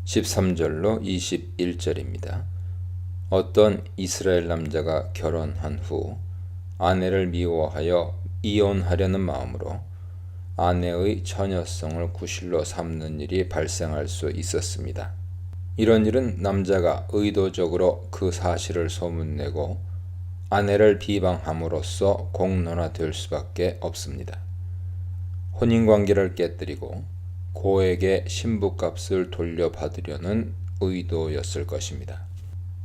13절로 21절입니다. 어떤 이스라엘 남자가 결혼한 후 아내를 미워하여 이혼하려는 마음으로 아내의 처녀성을 구실로 삼는 일이 발생할 수 있었습니다. 이런 일은 남자가 의도적으로 그 사실을 소문내고 아내를 비방함으로써 공론화될 수밖에 없습니다. 혼인관계를 깨뜨리고 고에게 신부값을 돌려받으려는 의도였을 것입니다.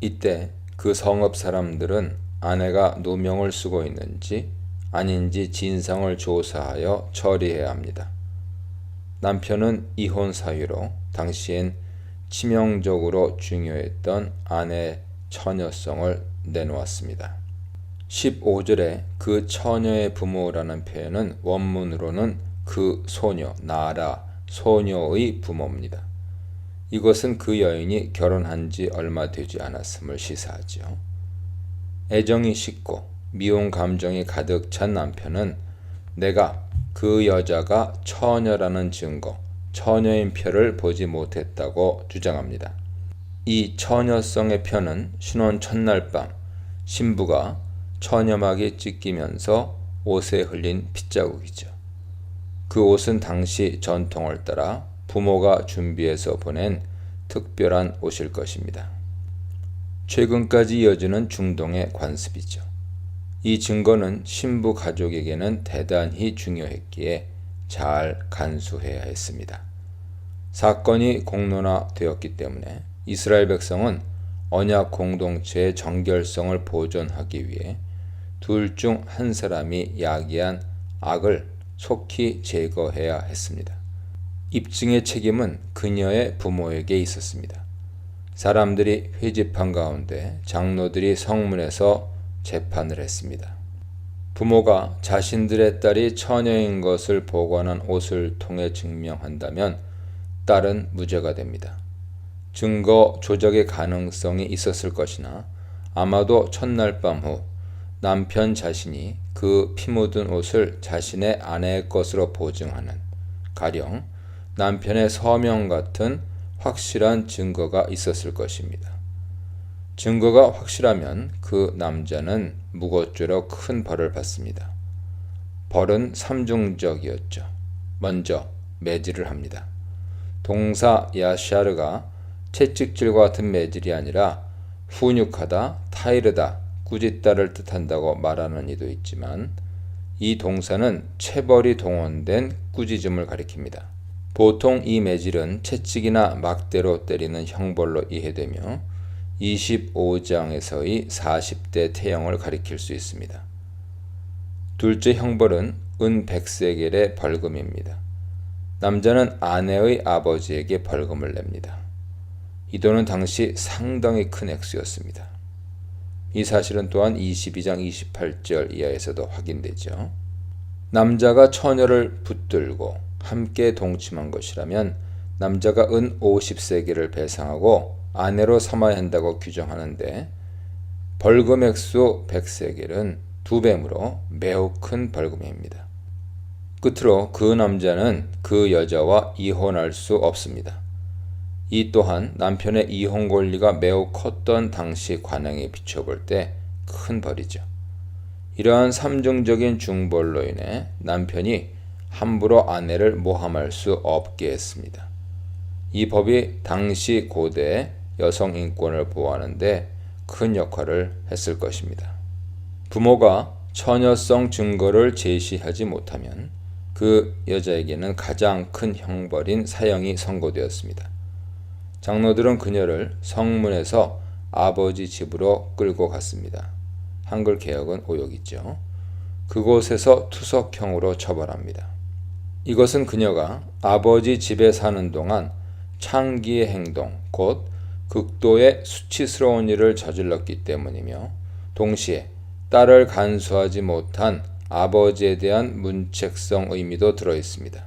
이때 그 성읍 사람들은 아내가 누명을 쓰고 있는지 아닌지 진상을 조사하여 처리해야 합니다. 남편은 이혼 사유로 당시엔 치명적으로 중요했던 아내의 처녀성을 내놓았습니다. 15절에 그 처녀의 부모라는 표현은 원문으로는 그 소녀, 나라, 소녀의 부모입니다. 이것은 그 여인이 결혼한 지 얼마 되지 않았음을 시사하죠. 애정이 식고 미운 감정이 가득 찬 남편은 내가 그 여자가 처녀라는 증거, 처녀인 표를 보지 못했다고 주장합니다. 이 처녀성의 표는 신혼 첫날 밤 신부가 처녀막이 찢기면서 옷에 흘린 핏자국이죠. 그 옷은 당시 전통을 따라 부모가 준비해서 보낸 특별한 옷일 것입니다. 최근까지 이어지는 중동의 관습이죠. 이 증거는 신부 가족에게는 대단히 중요했기에 잘 간수해야 했습니다. 사건이 공론화되었기 때문에 이스라엘 백성은 언약 공동체의 정결성을 보존하기 위해 둘 중 한 사람이 야기한 악을 속히 제거해야 했습니다. 입증의 책임은 그녀의 부모에게 있었습니다. 사람들이 회집한 가운데 장로들이 성문에서 재판을 했습니다. 부모가 자신들의 딸이 처녀인 것을 보관한 옷을 통해 증명한다면 딸은 무죄가 됩니다. 증거 조작의 가능성이 있었을 것이나 아마도 첫날 밤 후 남편 자신이 그 피 묻은 옷을 자신의 아내의 것으로 보증하는 가령 남편의 서명 같은 확실한 증거가 있었을 것입니다. 증거가 확실하면 그 남자는 무고죄로 큰 벌을 받습니다. 벌은 삼중적이었죠. 먼저 매질을 합니다. 동사 야샤르가 채찍질과 같은 매질이 아니라 훈육하다, 타이르다, 꾸짖다를 뜻한다고 말하는 이도 있지만 이 동사는 체벌이 동원된 꾸짖음을 가리킵니다. 보통 이 매질은 채찍이나 막대로 때리는 형벌로 이해되며 25장에서의 40대 태형을 가리킬 수 있습니다. 둘째 형벌은 은 100세겔의 벌금입니다. 남자는 아내의 아버지에게 벌금을 냅니다. 이 돈은 당시 상당히 큰 액수였습니다. 이 사실은 또한 22장 28절 이하에서도 확인되죠. 남자가 처녀를 붙들고 함께 동침한 것이라면 남자가 은 50세겔을 배상하고 아내로 삼아야 한다고 규정하는데 벌금 액수 100세겔은 2배므로 매우 큰 벌금입니다. 끝으로 그 남자는 그 여자와 이혼할 수 없습니다. 이 또한 남편의 이혼 권리가 매우 컸던 당시 관행에 비춰볼 때 큰 벌이죠. 이러한 삼중적인 중벌로 인해 남편이 함부로 아내를 모함할 수 없게 했습니다. 이 법이 당시 고대 여성 인권을 보호하는데 큰 역할을 했을 것입니다. 부모가 처녀성 증거를 제시하지 못하면 그 여자에게는 가장 큰 형벌인 사형이 선고되었습니다. 장로들은 그녀를 성문에서 아버지 집으로 끌고 갔습니다. 한글 개역은 오역이죠. 그곳에서 투석형으로 처벌합니다. 이것은 그녀가 아버지 집에 사는 동안 창기의 행동, 곧 극도의 수치스러운 일을 저질렀기 때문이며 동시에 딸을 간수하지 못한 아버지에 대한 문책성 의미도 들어있습니다.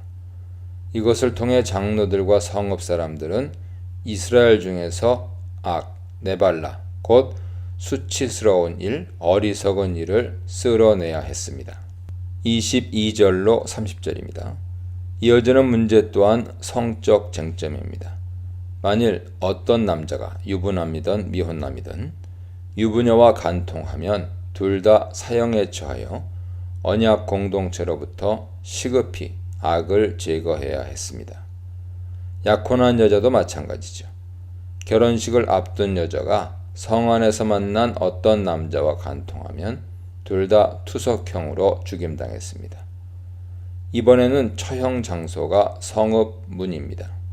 이것을 통해 장로들과 성읍 사람들은 이스라엘 중에서 악, 네발라, 곧 수치스러운 일, 어리석은 일을 쓸어내야 했습니다. 22절로 30절입니다. 이어지는 문제 또한 성적 쟁점입니다. 만일 어떤 남자가 유부남이든 미혼남이든 유부녀와 간통하면 둘 다 사형에 처하여 언약 공동체로부터 시급히 악을 제거해야 했습니다. 약혼한 여자도 마찬가지죠. 결혼식을 앞둔 여자가 성 안에서 만난 어떤 남자와 간통하면 둘 다 투석형으로 죽임당했습니다. 이번에는 처형 장소가 성읍문입니다.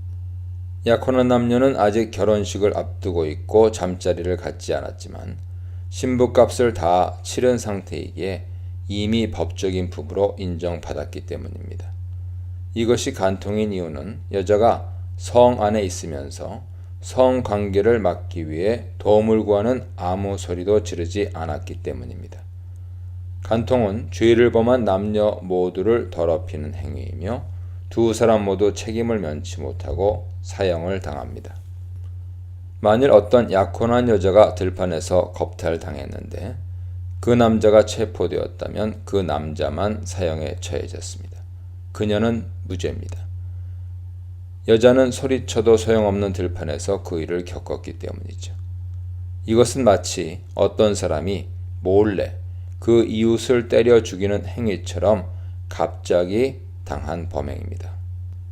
약혼한 남녀는 아직 결혼식을 앞두고 있고 잠자리를 갖지 않았지만 신부값을 다 치른 상태이기에 이미 법적인 부부로 인정받았기 때문입니다. 이것이 간통인 이유는 여자가 성 안에 있으면서 성관계를 막기 위해 도움을 구하는 아무 소리도 지르지 않았기 때문입니다. 간통은 죄를 범한 남녀 모두를 더럽히는 행위이며 두 사람 모두 책임을 면치 못하고 사형을 당합니다. 만일 어떤 약혼한 여자가 들판에서 겁탈당했는데 그 남자가 체포되었다면 그 남자만 사형에 처해졌습니다. 그녀는 무죄입니다. 여자는 소리쳐도 소용없는 들판에서 그 일을 겪었기 때문이죠. 이것은 마치 어떤 사람이 몰래 그 이웃을 때려 죽이는 행위처럼 갑자기 당한 범행입니다.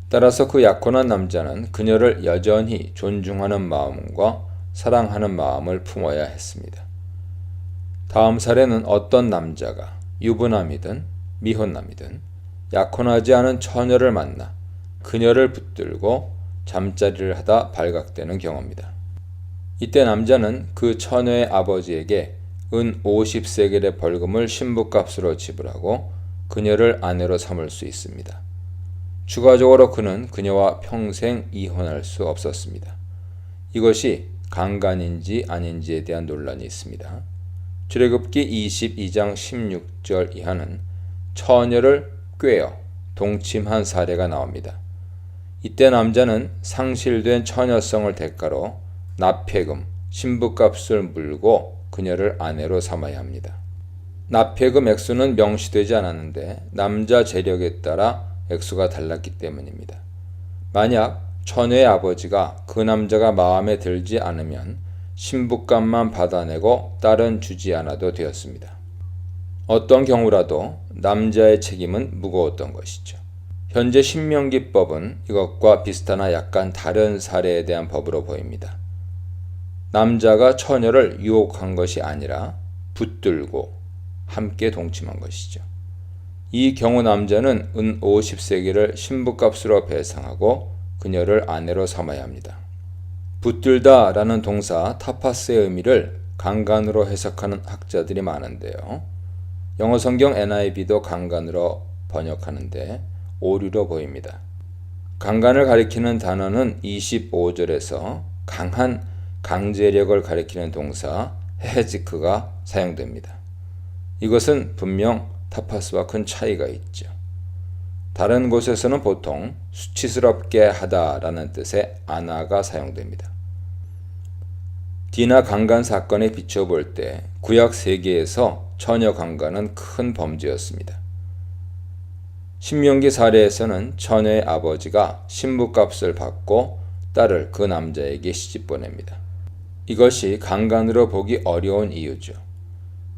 따라서 그 약혼한 남자는 그녀를 여전히 존중하는 마음과 사랑하는 마음을 품어야 했습니다. 다음 사례는 어떤 남자가 유부남이든 미혼남이든 약혼하지 않은 처녀를 만나 그녀를 붙들고 잠자리를 하다 발각되는 경우입니다. 이때 남자는 그 처녀의 아버지에게 은 50세겔의 벌금을 신부값으로 지불하고 그녀를 아내로 삼을 수 있습니다. 추가적으로 그는 그녀와 평생 이혼할 수 없었습니다. 이것이 강간인지 아닌지에 대한 논란이 있습니다. 출애굽기 22장 16절 이하는 처녀를 꾀어 동침한 사례가 나옵니다. 이때 남자는 상실된 처녀성을 대가로 납폐금, 신부값을 물고 그녀를 아내로 삼아야 합니다. 납폐금 액수는 명시되지 않았는데 남자 재력에 따라 액수가 달랐기 때문입니다. 만약 처녀의 아버지가 그 남자가 마음에 들지 않으면 신부값만 받아내고 딸은 주지 않아도 되었습니다. 어떤 경우라도 남자의 책임은 무거웠던 것이죠. 현재 신명기법은 이것과 비슷하나 약간 다른 사례에 대한 법으로 보입니다. 남자가 처녀를 유혹한 것이 아니라 붙들고 함께 동침한 것이죠. 이 경우 남자는 은 50세겔을 신부값으로 배상하고 그녀를 아내로 삼아야 합니다. 붙들다 라는 동사 타파스의 의미를 강간으로 해석하는 학자들이 많은데요. 영어 성경 NIV도 강간으로 번역하는데 오류로 보입니다. 강간을 가리키는 단어는 25절에서 강한 강제력을 가리키는 동사 헤지크가 사용됩니다. 이것은 분명 타파스와 큰 차이가 있죠. 다른 곳에서는 보통 수치스럽게 하다라는 뜻의 아나가 사용됩니다. 디나 강간 사건에 비춰볼 때 구약 세계에서 처녀 강간은 큰 범죄였습니다. 신명기 사례에서는 처녀의 아버지가 신부값을 받고 딸을 그 남자에게 시집 보냅니다. 이것이 강간으로 보기 어려운 이유죠.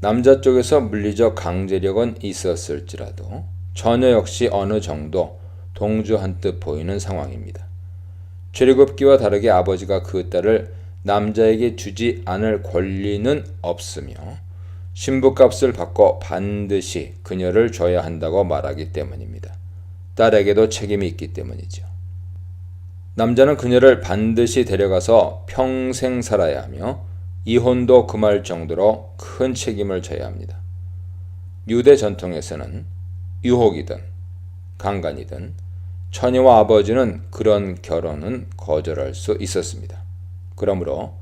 남자 쪽에서 물리적 강제력은 있었을지라도 처녀 역시 어느 정도 동조한 듯 보이는 상황입니다. 출애굽기와 다르게 아버지가 그 딸을 남자에게 주지 않을 권리는 없으며 신부값을 받고 반드시 그녀를 줘야 한다고 말하기 때문입니다. 딸에게도 책임이 있기 때문이죠. 남자는 그녀를 반드시 데려가서 평생 살아야 하며 이혼도 금할 정도로 큰 책임을 져야 합니다. 유대 전통에서는 유혹이든 강간이든 처녀와 아버지는 그런 결혼은 거절할 수 있었습니다. 그러므로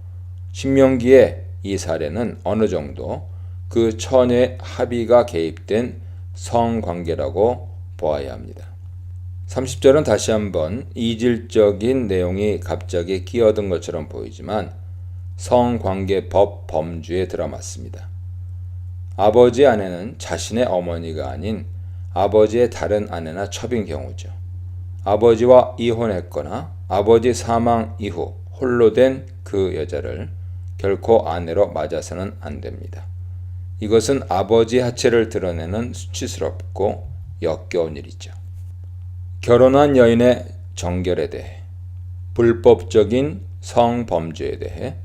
신명기의 이 사례는 어느 정도 그 처녀의 합의가 개입된 성관계라고 보아야 합니다. 30절은 다시 한번 이질적인 내용이 갑자기 끼어든 것처럼 보이지만 성관계법 범주에 들어맞습니다. 아버지의 아내는 자신의 어머니가 아닌 아버지의 다른 아내나 첩인 경우죠. 아버지와 이혼했거나 아버지 사망 이후 홀로 된 그 여자를 결코 아내로 맞아서는 안 됩니다. 이것은 아버지 하체를 드러내는 수치스럽고 역겨운 일이죠. 결혼한 여인의 정결에 대해, 불법적인 성범죄에 대해,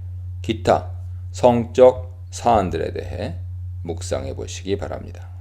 기타 성적 사안들에 대해 묵상해 보시기 바랍니다.